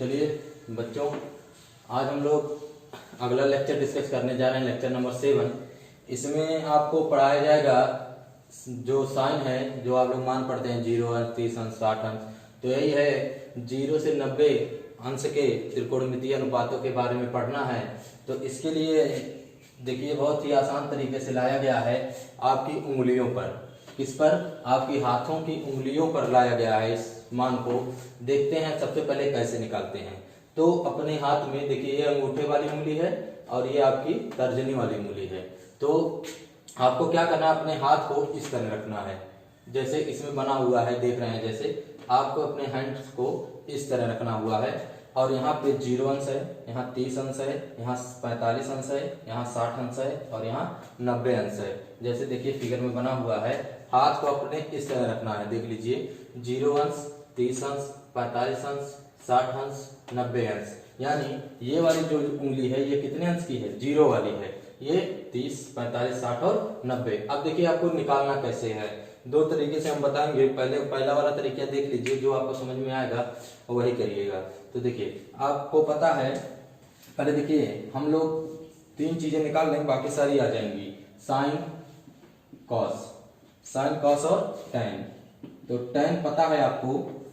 चलिए बच्चों, आज हम लोग अगला लेक्चर डिस्कस करने जा रहे हैं, लेक्चर नंबर 7। इसमें आपको पढ़ाया जाएगा जो साइन है, जो आप लोग मान पढ़ते हैं 0 अंश, 30 अंश, 60 अंश। तो यही है 0 से 90 अंश के त्रिकोणमितीय अनुपातों के बारे में पढ़ना है। तो इसके लिए देखिए बहुत ही आसान तरीके से लाया गया है आपकी उंगलियों पर। किस पर? आपकी हाथों की उंगलियों पर लाया गया है इस मान को। देखते हैं सबसे पहले कैसे निकालते हैं। तो अपने हाथ में देखिए, ये अंगूठे वाली उंगली है और ये आपकी तर्जनी वाली उंगली है। तो आपको क्या करना है, अपने हाथ को इस तरह रखना है जैसे इसमें बना हुआ है, देख रहे हैं। जैसे आपको अपने हैंड्स को इस तरह रखना हुआ है और यहाँ पे 0 अंश है, यहाँ 30 अंश है, यहाँ 45 अंश है, यहाँ 60 अंश है और यहाँ 90 अंश है। जैसे देखिए फिगर में बना हुआ है, हाथ को अपने इस तरह रखना है। देख लीजिए 0 अंश, 30 अंश, 45 अंश, 60 अंश, 90 अंश। यानी ये वाली जो उंगली है ये कितने अंश की है? 0 वाली है। ये 30, 45, 60 और 90। अब देखिए आपको निकालना कैसे है, दो तरीके से हम बताएंगे। पहला वाला तरीका देख लीजिए, जो आपको समझ में आएगा वही करिएगा। तो देखिए आपको पता है, पहले देखिए हम लोग 3 चीजें निकाल लेंगे, बाकी सारी आ जाएंगी। साइन, कॉस और टैन। तो टैन पता है आपको,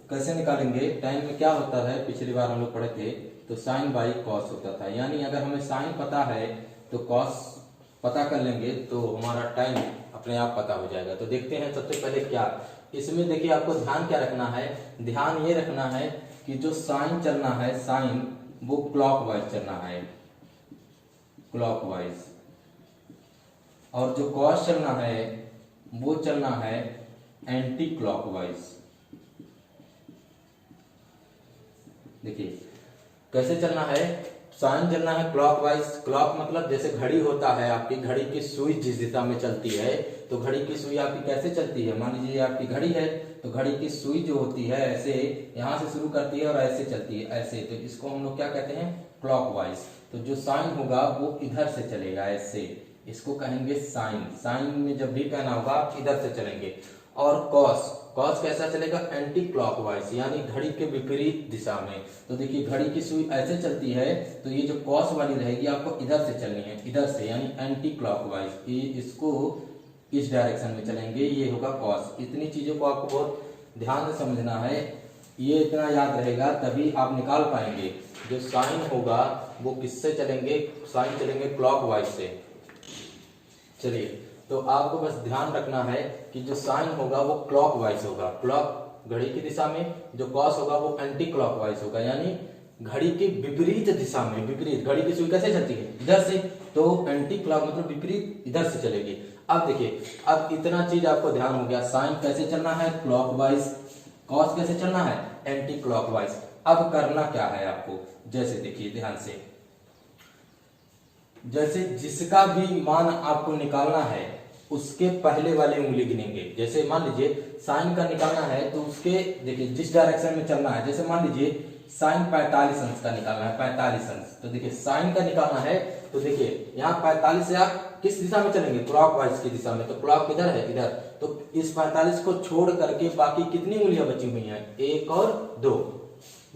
कैसे निकालेंगे? टैन में क्या होता है, पिछली बार हम लोग पढ़े थे, तो साइन बाई कॉस होता था। यानी अगर हमें साइन पता है तो कॉस पता कर लेंगे तो हमारा टैन अपने आप पता हो जाएगा। तो देखते हैं सबसे पहले क्या इसमें। देखिए आपको ध्यान क्या रखना है, ध्यान ये रखना है कि जो साइन चलना है, साइन वो क्लॉकवाइज चलना है, क्लॉकवाइज। और जो कॉस चलना है वो चलना है एंटी क्लॉकवाइज। देखिए कैसे चलना है, साइन चलना है क्लॉकवाइज। क्लॉक मतलब जैसे घड़ी होता है, आपकी घड़ी की सुई जिस दिशा में चलती है, तो घड़ी की सुई आपकी कैसे चलती है? मान लीजिए आपकी घड़ी है, तो घड़ी की सुई जो होती है ऐसे यहां से शुरू करती है और ऐसे चलती है, ऐसे। तो इसको हम लोग क्या कहते हैं? क्लॉकवाइज। तो जो साइन होगा वो इधर से चलेगा, ऐसे। इसको कहेंगे साइन। साइन में जब भी कहना होगा आप इधर से चलेंगे। और कॉस कैसा चलेगा? एंटी क्लॉकवाइज, यानी घड़ी के विपरीत दिशा में। तो देखिए घड़ी की सुई ऐसे चलती है, तो ये जो कॉस वाली रहेगी आपको इधर से चलनी है, इधर से, यानी एंटी क्लॉकवाइज। ये इसको इस डायरेक्शन में चलेंगे, ये होगा कॉस। इतनी चीजों को आपको बहुत ध्यान से समझना है, ये इतना याद रहेगा तभी आप निकाल पाएंगे। जो साइन होगा वो किससे चलेंगे? साइन चलेंगे क्लॉकवाइज से। चलिए, तो आपको बस ध्यान रखना है कि जो साइन होगा वो क्लॉकवाइज होगा, क्लॉक घड़ी की दिशा में। जो कॉस होगा वो एंटी क्लॉकवाइज होगा, यानी घड़ी की विपरीत दिशा में। विपरीत, घड़ी की सुई कैसे चलती है? इधर से। तो एंटी क्लॉक मतलब विपरीत, इधर से चलेगी। अब देखिए, अब इतना चीज आपको ध्यान हो गया, साइन कैसे चलना है? क्लॉकवाइज। कॉस कैसे चलना है? Anti clockwise. अब करना क्या है आपको, जैसे देखिए ध्यान से, जैसे जिसका भी मान आपको निकालना है उसके पहले वाली उंगली गिनेंगे। जैसे मान लीजिए साइन का निकालना है तो उसके देखिए जिस डायरेक्शन में चलना है, जैसे मान लीजिए साइन 45 अंश का निकालना है, 45 अंश। तो देखिए साइन का निकालना है, तो देखिए यहाँ 45 से आप किस दिशा में चलेंगे? क्लॉकवाइज की दिशा में। तो क्लॉक किधर है? इधर। तो इस 45 को छोड़ करके बाकी कितनी उंगलियां बची हुई हैं? 1 और 2।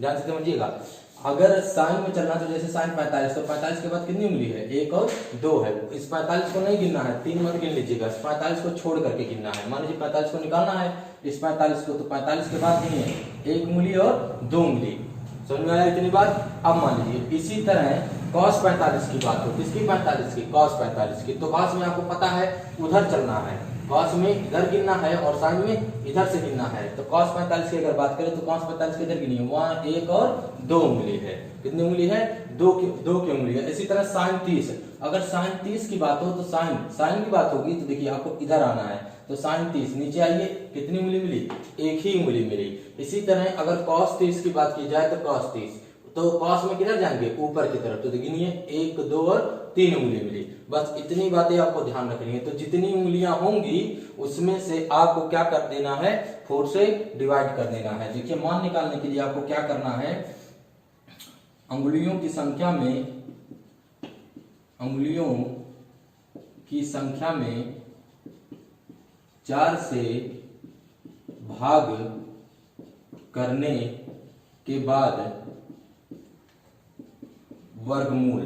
ध्यान से समझिएगा। अगर साइन में चलना, तो जैसे साइन 45, तो 45 के बाद कितनी उंगली है? 1 और 2 है। इस 45 को नहीं गिनना है, 3 मत गिन लीजिएगा, 45 को छोड़ करके गिनना है। मान लीजिए 45 को निकालना है, इस 45 को, तो 45 के बाद गिनिए 1 उंगली और 2 उंगली। समझ में आया इतनी बात? अब मान लीजिए इसी तरह कॉस 45 की बात हो, किसकी? 45 की, कॉस 45 की। तो कॉस में आपको पता है उधर चलना है, कॉस में इधर गिनना है और साइन में इधर से गिनना है। तो कॉस 45 की अगर बात करें तो कॉस 45 की इधर गिनिए, वहां 1 और 2 उंगली है। कितनी उंगली है? 2 की उंगली है। इसी तरह साइन 30, अगर साइन 30 की बात हो तो साइन की बात होगी, तो देखिए आपको इधर आना है। तो साइन 30, नीचे आइए, कितनी उंगली मिली? 1 ही उंगली मिली। इसी तरह अगर कॉस 30 की बात की जाए तो कॉस 30, तो कॉस में किधर जाएंगे? ऊपर की तरफ। तो गिनिए 1, 2 और 3 उंगली मिली। बस इतनी बातें आपको ध्यान रखनी है। तो जितनी उंगलियां होंगी उसमें से आपको क्या कर देना है? 4 से डिवाइड कर देना है। देखिए मान निकालने के लिए आपको क्या करना है, अंगुलियों की संख्या में 4 से भाग करने के बाद वर्गमूल।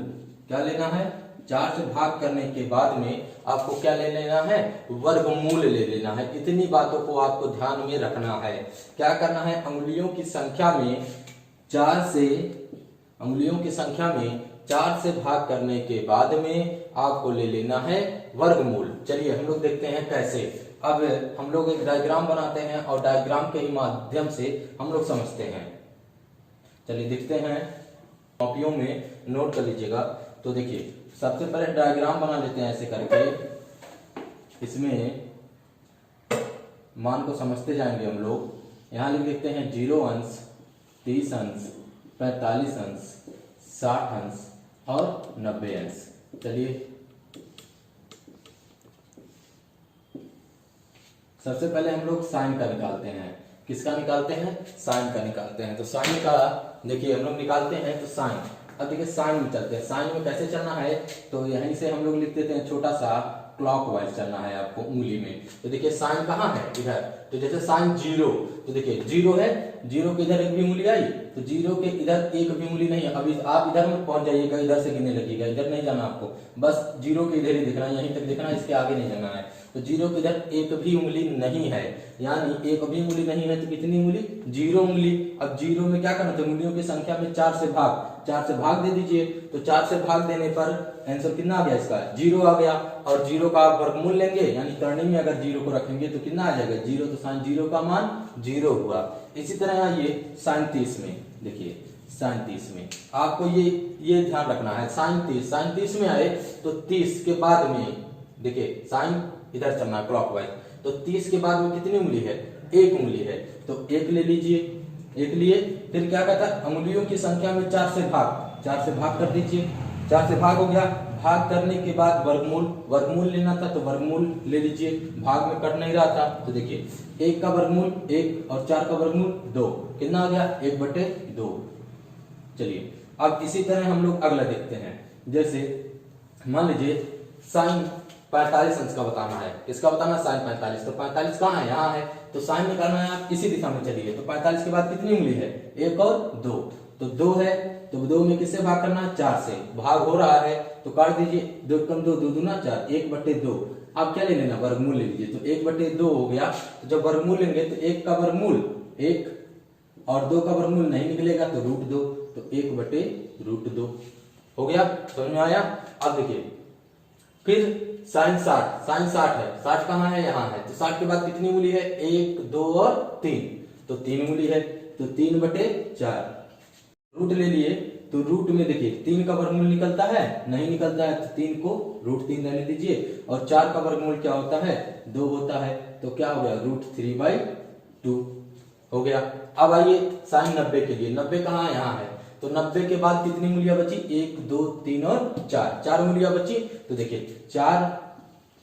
क्या लेना है? 4 से भाग करने के बाद में आपको क्या ले लेना है? वर्गमूल ले लेना है। इतनी बातों को आपको ध्यान में रखना है। क्या करना है? अंगुलियों की संख्या में 4 से भाग करने के बाद में आपको ले लेना है वर्गमूल। चलिए हम लोग देखते हैं कैसे। अब हम लोग एक डायग्राम बनाते हैं और डायग्राम के ही माध्यम से हम लोग समझते हैं। चलिए देखते हैं, कॉपियों में नोट कर लीजिएगा। तो देखिए सबसे पहले डायग्राम बना लेते हैं ऐसे करके। इसमें मान को समझते जाएंगे हम लोग। यहाँ लिख देते हैं 0 अंश, 30 अंश, 45 अंश, 60 अंश और 90 अंश। चलिए सबसे पहले हम लोग साइन का निकालते हैं। किसका निकालते हैं? साइन का निकालते हैं। तो साइन का देखिए हम लोग निकालते हैं तो साइन। अब देखिए साइन में चलते हैं। साइन में कैसे चलना है? तो यहीं से हम लोग लिख देते हैं छोटा सा क्लॉकवाइज चलना है आपको उंगली में। तो देखिए साइन कहाँ है? इधर। तो जैसे साइन 0, तो देखिए 0 है, 0 के इधर एक भी उंगली आई, तो 0 के इधर एक भी उंगली नहीं है। अभी आप इधर में पहुंच जाइएगा, इधर से गिनने लगेगा, इधर नहीं जाना आपको, बस 0 के इधर ही दिखना है, यहीं तक दिखना है, इसके आगे नहीं जाना है। तो 0 के इधर एक भी उंगली नहीं है, यानी एक भी उंगली नहीं है तो कितनी उंगली? 0 उंगली। अब 0 में क्या करना? तो उंगलियों की संख्या में 4 से भाग दे दीजिए। तो 4 से भाग देने पर आंसर कितना आ गया? इसका 0 आ गया। और 0 का आप वर्गमूल लेंगे, यानी करनी में अगर 0 को रखेंगे तो कितना आ जाएगा? 0। तो साइन 0 का मान 0 हुआ। इसी तरह आइए साइन 30 में। देखिए साइन 30 में आपको ये ध्यान रखना है। साइन 30 में आए तो 30 के बाद में देखिए साइन इधर चलना है क्लॉकवाइज। तो 30 के बाद में कितनी उंगली है? एक उंगली है, तो एक ले लीजिए, एक लिए। फिर क्या कहता है? अंगुलियों की संख्या में 4 से भाग कर दीजिए। 4 से भाग हो गया। भाग करने के बाद वर्गमूल लेना था, तो वर्गमूल ले लीजिए। भाग में कट नहीं रहा था, तो देखिए 1 का वर्गमूल 1 और 4 का वर्गमूल 2, कितना आ गया? 1/2। चलिए अब इसी तरह हम लोग अगला देखते हैं। जैसे मान लीजिए साइन 45 अंश का बताना है। किसका बताना? साइन 45। तो 45 कहाँ है? यहाँ है। तो साइन निकालना है, आप इसी दिशा में चलिए। तो 45 के बाद कितनी उंगली है? 1 और 2। तो 2 है, तो 2 में किससे भाग करना है? 4 से। भाग हो रहा है तो काट दीजिए। 2 कम 2, 2 दूना 4, 1/2। अब क्या ले लेना? वर्गमूल ले लीजिए। तो 1/2 हो गया। तो जब वर्गमूल लेंगे तो 1 का वर्गमूल 1 और 2 का वर्गमूल नहीं निकलेगा तो √2। तो 1/√2 हो गया। समझ में आया? अब देखिए फिर साइन 60 है। 60 कहाँ है? यहाँ है। तो 60 के बाद कितनी उंगली है? 1, 2 और 3। तो 3 उंगली है, तो 3/4। रूट ले लिए, तो रूट में देखिए 3 का वर्गमूल निकलता है? नहीं निकलता है, तो 3 को √3 रहने दीजिए। और 4 का वर्गमूल क्या होता है? 2 होता है। तो क्या हो गया? √3/2 हो गया। अब आइए साइन 90 के लिए। 90 कहाँ? यहाँ है। तो 90 के बाद कितनी उंगलियां बची? 1, 2, 3 और 4 उंगलियां बची। तो देखिए 4,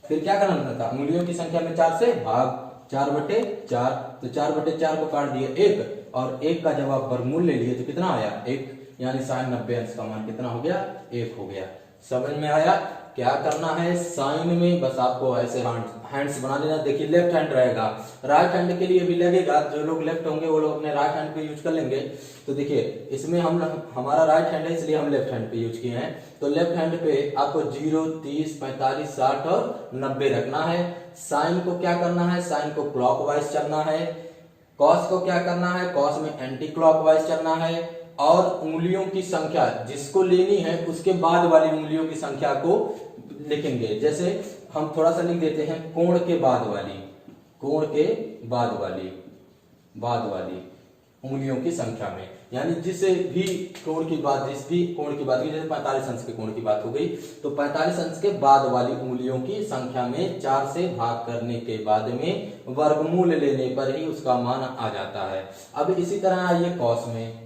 फिर क्या करना था? उंगलियों की संख्या में 4 से भाग, 4/4। तो 4/4 को काट दिए 1, और 1 का जब आप वर्गमूल ले लिए तो कितना आया? 1। यानी साइन 90 अंश का मान कितना हो गया? 1 हो गया। समझ में आया? क्या करना है साइन में? बस आपको ऐसे हैंड्स बना लेना। देखिए लेफ्ट हैंड रहेगा, राइट हैंड के लिए भी लगेगा। जो लोग लेफ्ट होंगे वो लोग अपने राइट हैंड पे यूज कर लेंगे। तो देखिए इसमें हमारा राइट हैंड है, इसलिए हम लेफ्ट हैंड पे यूज किए हैं। तो लेफ्ट हैंड पे आपको 0, 30, 45, 60 और 90 रखना है। साइन को क्या करना है? साइन को क्लॉकवाइज चलना है। कॉस को क्या करना है? कॉस में एंटी क्लॉकवाइज चलना है। और उंगलियों की संख्या जिसको लेनी है उसके बाद वाली उंगलियों की संख्या को लिखेंगे। जैसे हम थोड़ा सा लिख देते हैं कोण के बाद वाली उंगलियों की संख्या में, यानी जिस भी कोण की बात जैसे 45 अंश के कोण की बात हो गई, तो 45 अंश के बाद वाली उंगलियों की संख्या में 4 से भाग करने के बाद में वर्गमूल लेने पर ही उसका मान आ जाता है। अब इसी तरह आइए कॉस में।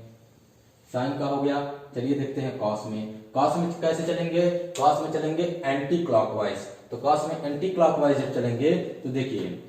साइन का हो गया। चलिए देखते हैं कॉस में। कॉस में कैसे चलेंगे? कॉस में चलेंगे एंटी क्लॉकवाइज। तो कॉस में एंटी क्लॉकवाइज जब चलेंगे तो देखिए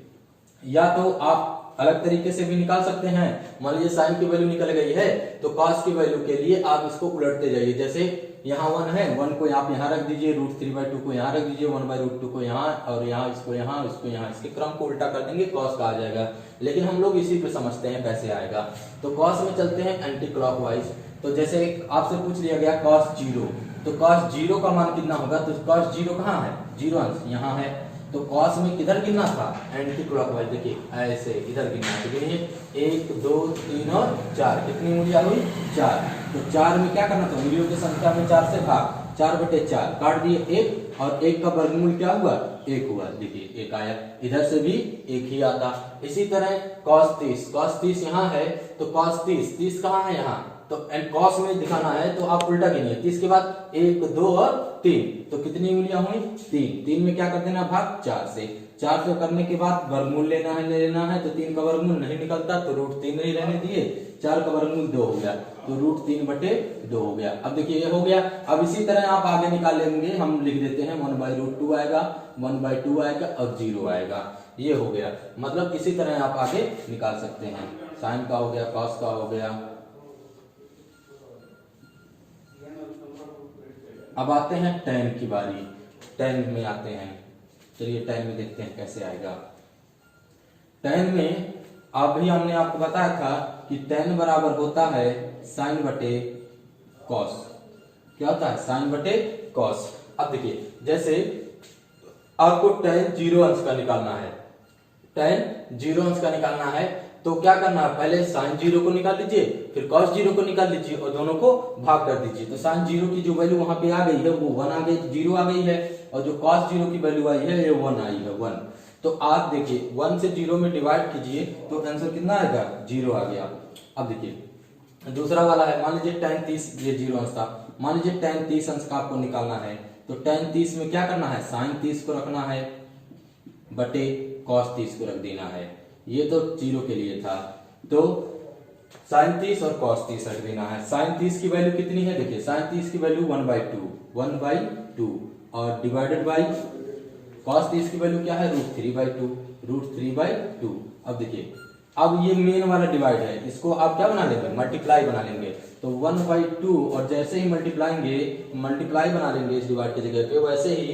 या तो आप अलग तरीके से भी निकाल सकते हैं। मान लीजिए साइन की वैल्यू निकल गई है, तो कॉस की वैल्यू के लिए आप इसको उलटते जाइए। जैसे यहाँ 1 है, 1 को आप यहाँ रख दीजिए, √3/2 को यहाँ रख दीजिए, 1/√2 को यहाँ, और यहाँ इसको यहाँ, इसको यहाँ, इसके क्रम को उल्टा कर देंगे, कॉस का आ जाएगा। लेकिन हम लोग इसी पे समझते हैं कैसे आएगा। तो कॉस में चलते हैं एंटी क्लॉकवाइज। तो जैसे आपसे पूछ लिया गया cos 0, तो cos 0 का मान कितना होगा, तो cos 0 कहाँ है, 0 अंश यहाँ है, तो cos में किधर गिनना था, एंटी क्लॉकवाइज। देखिए ऐसे इधर गिनना है, तो गिनिए 1 2 3 और 4, कितनी उंगलियां हुई, 4। तो 4 में क्या करना था, उंगलियों की संख्या में 4 से भाग, 4/4 काट दिए 1, और 1 का वर्गमूल क्या हुआ, 1 हुआ। देखिए 1 आया, इधर से भी 1 ही आता। इसी तरह cos 30 यहाँ है, तो cos 30 कहाँ है, यहाँ, तो एंड cos में दिखाना है तो आप उल्टा गिनिए, 30 के बाद 1 2 और 3, तो कितनी उंगलियां हुई, 3 में क्या कर देना, भाग 4 से। 4 से करने के बाद वर्गमूल लेना है, तो 3 का वर्गमूल नहीं निकलता, तो √3 नहीं रहने दिए, 4 का वर्गमूल 2 हो गया, तो √3/2 हो गया। अब देखिए ये हो गया। अब इसी तरह आप आगे निकाल लेंगे, हम लिख देते हैं 1/√2 आएगा, 1/2 आएगा और 0 आएगा, ये हो गया। मतलब इसी तरह आप आगे निकाल सकते हैं, साइन का हो गया, कॉस का हो गया। अब आते हैं tan की बारी, tan में आते हैं, चलिए tan में देखते हैं कैसे आएगा। tan में अभी हमने आपको बताया था कि tan बराबर होता है sin/cos, क्या होता है, sin/cos। अब देखिए जैसे आपको tan 0 अंश का निकालना है, tan 0 अंश का निकालना है, तो क्या करना है, पहले sin 0 को निकाल लीजिए, फिर cos 0 को निकाल लीजिए और दोनों को भाग कर दीजिए। तो sin 0 की जो वैल्यू वहां पे आ गई है वो 1 आ गई, 0 आ गई है, और जो cos 0 की वैल्यू आई है ये 1 आई है, 1। तो आप देखिए 1 से 0 में डिवाइड कीजिए तो आंसर कितना आएगा, 0 आ गया। अब देखिए दूसरा वाला है, मान लीजिए tan 30, ये 0 अंश था, मान लीजिए tan 30 अंश का आपको निकालना है, तो tan 30 में क्या करना है, sin 30 को रखना है बटे cos 30 को रख देना है, ये तो 0 के लिए था, तो sin 30 और cos 30 रख देना है। sin 30 की वैल्यू कितनी है, देखिए sin 30 की वैल्यू 1/2 और डिवाइडेड बाई cos 30 की वैल्यू क्या है, √3/2। अब देखिए अब ये मेन वाला डिवाइड है, इसको आप क्या बना लेंगे, मल्टीप्लाई बना लेंगे, तो 1/2, और जैसे ही मल्टीप्लाई बना लेंगे इस डिवाइड की जगह पे, वैसे ही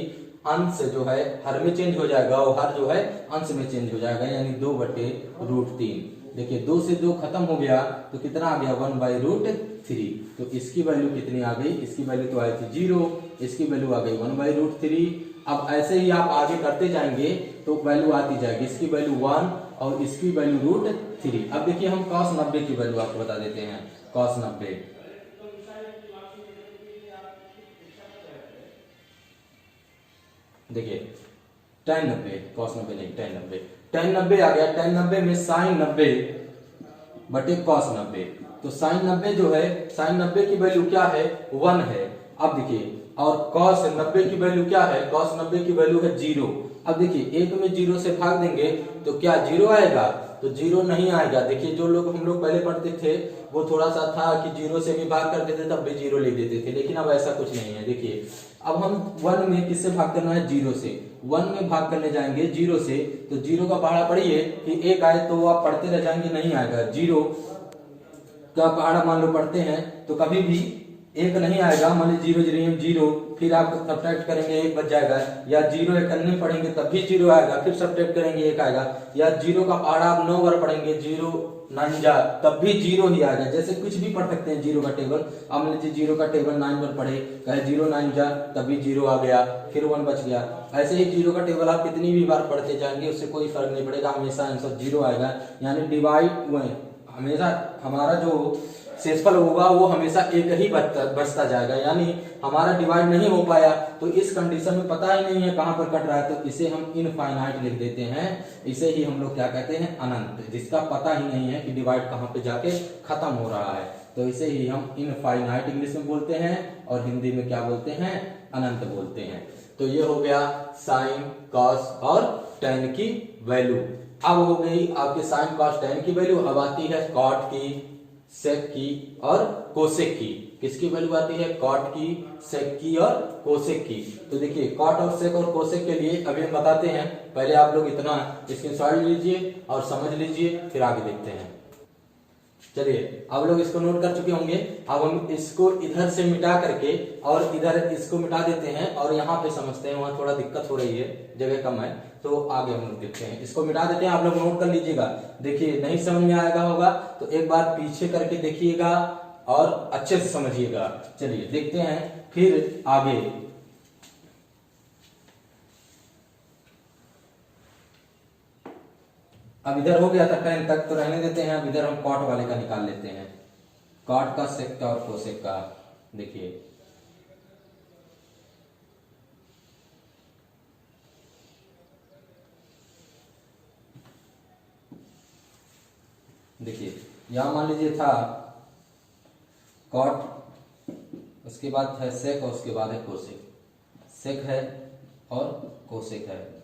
अंश जो है हर में चेंज हो जाएगा और हर जो है अंश में चेंज हो जाएगा, यानी 2/√3। देखिए 2 से 2 खत्म हो गया तो कितना आ गया, 1/√3। तो इसकी वैल्यू कितनी आ गई, इसकी वैल्यू तो आई थी 0, इसकी वैल्यू आ गई 1/√3। अब ऐसे ही आप आगे करते जाएंगे तो वैल्यू आती जाएगी, इसकी वैल्यू 1 और इसकी वैल्यू √3। अब देखिए हम cos 90 की वैल्यू आपको बता देते हैं, cos 90, देखिए tan 90, cos 90 नहीं, tan 90 आ गया। tan 90 में sin 90 बटे cos 90, तो sin 90 जो है, sin 90 की वैल्यू क्या है, 1 है। अब देखिए और cos 90 की वैल्यू क्या है, cos 90 की वैल्यू है 0। अब देखिए 1 में 0 से भाग देंगे तो क्या 0 आएगा, तो 0 नहीं आएगा। देखिए जो लोग हम लोग पहले पढ़ते थे वो थोड़ा सा था कि 0 से भी भाग करते थे तब भी 0 लिख देते थे, लेकिन अब ऐसा कुछ नहीं है। देखिए अब हम 1 में किससे भाग करना है, 0 से, 1 में भाग करने जाएंगे 0 से, तो 0 का पहाड़ा पढ़िए कि 1 आए तो आप पढ़ते रह जाएंगे, नहीं आएगा। 0 का पहाड़ा मान लो पढ़ते हैं तो कभी भी 1 नहीं आएगा, मान लीजिए 0 0, फिर आप सब्ट्रैक्ट करेंगे 1 बच जाएगा, या 0 1 करने पढ़ेंगे तब भी 0 आएगा, फिर सब्ट्रैक्ट करेंगे 1 आएगा, या 0 का पहाड़ा आप 9 बार पढ़ेंगे, 0 9 जा तब भी 0 ही आएगा। जैसे कुछ भी पढ़ सकते हैं 0 का टेबल, अब मान लीजिए 0 का टेबल 9 बार पढ़े, कहे 0 9 जा तब भी 0 आ गया, फिर 1 बच गया। ऐसे ही 0 का टेबल आप कितनी भी बार पढ़ते जाएंगे उससे कोई फर्क नहीं पड़ेगा, हमेशा आंसर 0 आएगा। यानी डिवाइड हमेशा हमारा जो शेषफल होगा वो हमेशा एक ही बचता जाएगा, यानी हमारा डिवाइड नहीं हो पाया तो इस कंडीशन में पता ही नहीं है कहां पर कट रहा है, तो इसे हम इनफाइनाइट लिख देते हैं। इसे ही हम लोग क्या कहते हैं, अनंत, जिसका पता ही नहीं है कि डिवाइड कहां पे जाके खत्म हो रहा है, तो इसे ही हम इनफाइनाइट इंग्लिश में बोलते हैं और हिंदी में क्या बोलते हैं, अनंत बोलते हैं। तो ये हो गया साइन कॉस और tan की वैल्यू। अब हो गई आपके साइन कॉस tan की वैल्यू। अब आती है कॉट की, सेक की और कोसेक की। किसकी वैल्यू आती है, कॉट की, सेक की और कोसेक की। तो देखिए कॉट और सेक और कोसेक के लिए अभी हम बताते हैं, पहले आप लोग इतना स्क्रीनशॉट लीजिए और समझ लीजिए, फिर आगे देखते हैं। चलिए आप लोग इसको नोट कर चुके होंगे। अब हम इसको इधर से मिटा करके और इधर इसको मिटा देते हैं और यहाँ पे समझते हैं, वहां थोड़ा दिक्कत हो रही है, जगह कम है, तो आगे हम लोग देखते हैं। इसको मिटा देते हैं, आप लोग नोट कर लीजिएगा। देखिए नहीं समझ में आएगा होगा तो एक बार पीछे करके देखिएगा और अच्छे से समझिएगा। चलिए देखते हैं फिर आगे। अब इधर हो गया था 10 तक, तो रहने देते हैं। अब इधर हम कॉट वाले का निकाल लेते हैं, कॉट का, सेक का और कोसेक का। देखिए यहां मान लीजिए था कॉट, उसके बाद है सेक और उसके बाद है कोसेक। सेक है और कोसेक है।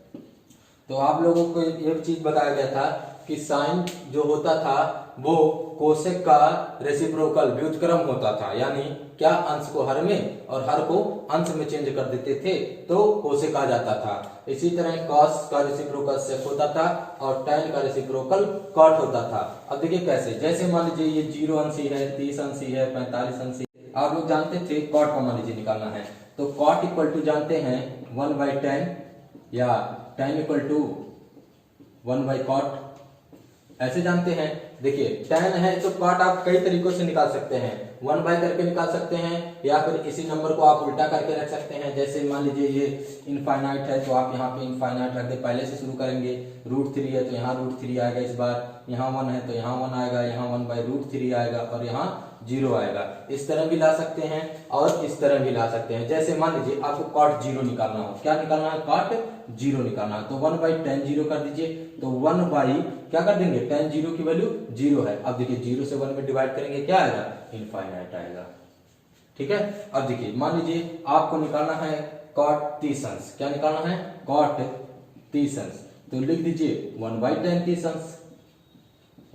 तो आप लोगों को एक चीज बताया गया था कि साइन जो होता था वो कोसेक का रेसिप्रोकल व्युत्क्रम होता था, यानी क्या अंश को हर में और हर को अंश में चेंज कर देते थे तो कोसेक आ जाता था। इसी तरह कॉस का रेसिप्रोकल सेक होता था और tan का रेसिप्रोकल कॉट होता था। अब देखिए कैसे, जैसे मान लीजिए ये 0 अंशी है, 30 अंशी है, 45 अंशी, आप लोग जानते थे कॉट का मान लीजिए निकालना है, तो कॉट इक्वल टू जानते हैं 1/10 या tan इक्वल टू 1/cot, ऐसे जानते हैं। देखिए tan है तो cot आप कई तरीकों से निकाल सकते हैं, 1/, करके निकाल सकते हैं, या फिर इसी नंबर को आप उल्टा करके रख सकते हैं। जैसे मान लीजिए ये इनफाइनाइट है तो आप यहाँ पे इनफाइनाइट रख दे, पहले से शुरू करेंगे। √3 है तो यहाँ √3 आएगा इस बार, यहाँ 1 है तो यहाँ 1 आएगा, यहाँ 1/√3 आएगा और यहाँ 0 आएगा। इस तरह भी ला सकते हैं और इस तरह भी ला सकते हैं। जैसे मान लीजिए आपको cot 0 निकालना हो, क्या निकालना है, cot 0 निकालना है, तो 1/tan 0 कर दीजिए, तो 1/ क्या कर देंगे, tan 0 की वैल्यू 0 है। अब देखिए 0 से 1 में डिवाइड करेंगे, क्या आएगा, इनफाइनाइट आएगा। ठीक है। अब देखिए मान लीजिए आपको निकालना है cot 30 अंश, क्या निकालना है, cot 30 अंश, तो लिख दीजिए 1/tan 30 अंश,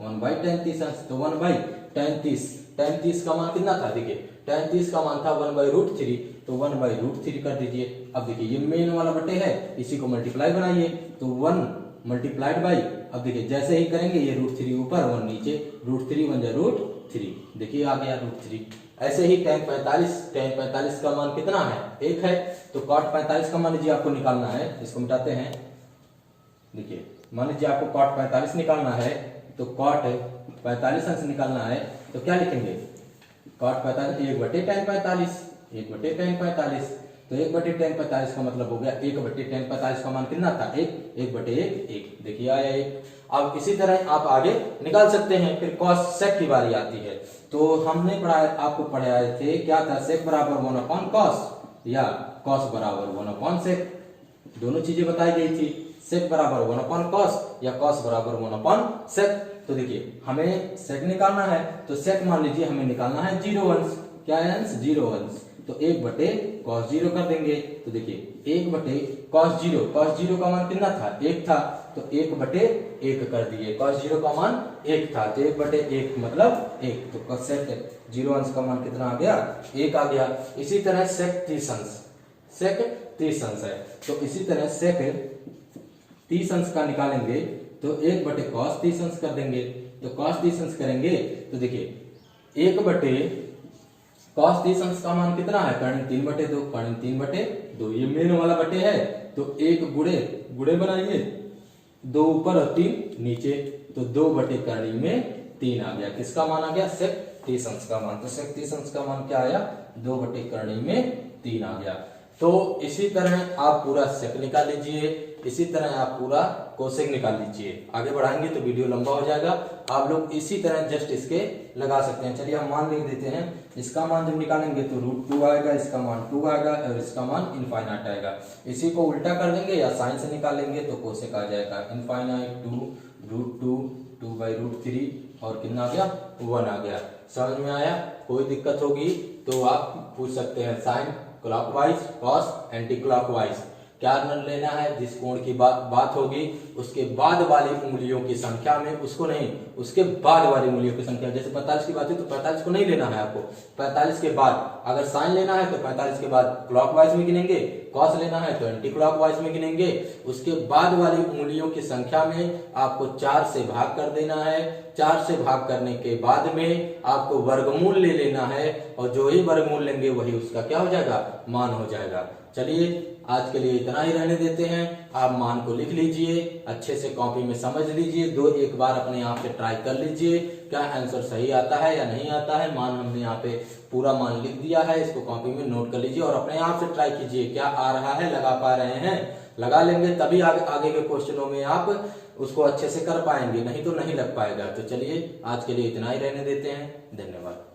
1/tan 30 अंश, तो 1/tan 30, tan 30 का मान कितना था, देखिए tan 30 का मान था 1/√3, तो 1/√3 कर दीजिए। अब देखिए ये मेन वाला बटे है, इसी को मल्टीप्लाई बनाइए, तो 1 मल्टीप्लाइड बाई, अब देखिए जैसे ही करेंगे ये √3 ऊपर 1 नीचे, √3 1 √3, देखिए आ गया √3। ऐसे ही tan 45 का मान कितना है, 1 है, तो cot 45 का मान लीजिए आपको निकालना है, इसको मिटाते हैं। देखिए मान लीजिए आपको cot 45 निकालना है, तो cot 45 अंश निकालना है, तो क्या लिखेंगे, cot 45 1/tan 45, 1/tan 45, तो 1/tan 45 का मतलब हो गया 1/tan 45 का मान कितना था, 1 देखिए आया 1। अब इसी तरह आप आगे निकाल सकते हैं। फिर cos sec की बारी आती है, तो हमने पढ़ाया, आपको पढ़ाए थे क्या था, sec बराबर 1/cos या cos बराबर 1/sec, दोनों चीजें बताई गई थी। sec बराबर 1/cos या cos बराबर 1/sec। तो देखिए हमें sec निकालना है, तो sec मान लीजिए हमें निकालना है 0 अंश, क्या है अंश, 0 अंश, तो 1/cos 0 कर देंगे। तो देखिए 1/cos 0, cos 0 का मान कितना था, 1 था, तो 1/1 कर दिए, cos 0 का मान 1 था, तो 1/1 मतलब 1, तो sec 0 अंश का मान कितना आ गया, 1 आ गया। इसी तरह sec 30 अंश, sec 30 अंश है, तो इसी तरह sec 30 अंश का निकालेंगे, तो 1/cos 30 अंश कर देंगे, तो cos 30 अंश करेंगे, तो देखिए 1/cos 30 अंश का मान कितना है, कर्ण 3/2, कर्ण 3/2, ये मेन वाला बटे है, तो 1 गुणे बनाइए, 2 ऊपर और 3 नीचे, तो 2/कर्ण में 3 आ गया, किसका मान आ गया, sec 30 अंश का मान। तो sec 30 अंश का मान क्या आया, 2/कर्ण में 3 आ गया। तो इसी तरह आप पूरा सेक निकाल लीजिए, इसी तरह आप पूरा कोसेक निकाल लीजिए। आगे बढ़ाएंगे तो वीडियो लंबा हो जाएगा, आप लोग इसी तरह जस्ट इसके लगा सकते हैं। चलिए हम मान लिख देते हैं, इसका मान जब निकालेंगे तो √2 आएगा, इसका मान 2 आएगा और इसका मान इनफाइनाइट आएगा। इसी को उल्टा कर देंगे या साइन से निकालेंगे तो कोसेक आ जाएगा, इनफाइनाइट 2 √2 और कितना आ गया, 1 आ गया। समझ में आया? कोई दिक्कत होगी तो आप पूछ सकते हैं। Sine clockwise, cos anti clockwise, क्या लेना है, जिस कोण की बात होगी उसके बाद वाली उंगलियों की संख्या में, उसको नहीं, उसके बाद वाली उंगलियों की संख्या। जैसे 45 की बात है तो 45 को नहीं लेना है आपको, 45 के बाद अगर साइन लेना है तो 45 के बाद क्लॉकवाइज में गिनेंगे, कॉस लेना है तो एंटी क्लॉकवाइज में गिनेंगे। उसके बाद वाली उंगलियों की संख्या में आपको 4 से भाग कर देना है, 4 से भाग करने के बाद में आपको वर्गमूल ले लेना है और जो ही वर्गमूल लेंगे वही उसका क्या हो जाएगा, मान हो जाएगा। चलिए आज के लिए इतना ही रहने देते हैं। आप मान को लिख लीजिए, अच्छे से कॉपी में समझ लीजिए, एक बार अपने आप से ट्राई कर लीजिए क्या आंसर सही आता है या नहीं आता है। मान हमने यहाँ पे पूरा मान लिख दिया है, इसको कॉपी में नोट कर लीजिए और अपने आप से ट्राई कीजिए क्या आ रहा है, लगा पा रहे हैं। लगा लेंगे तभी आगे के क्वेश्चनों में आप उसको अच्छे से कर पाएंगे, नहीं तो नहीं लग पाएगा। तो चलिए आज के लिए इतना ही रहने देते हैं। धन्यवाद।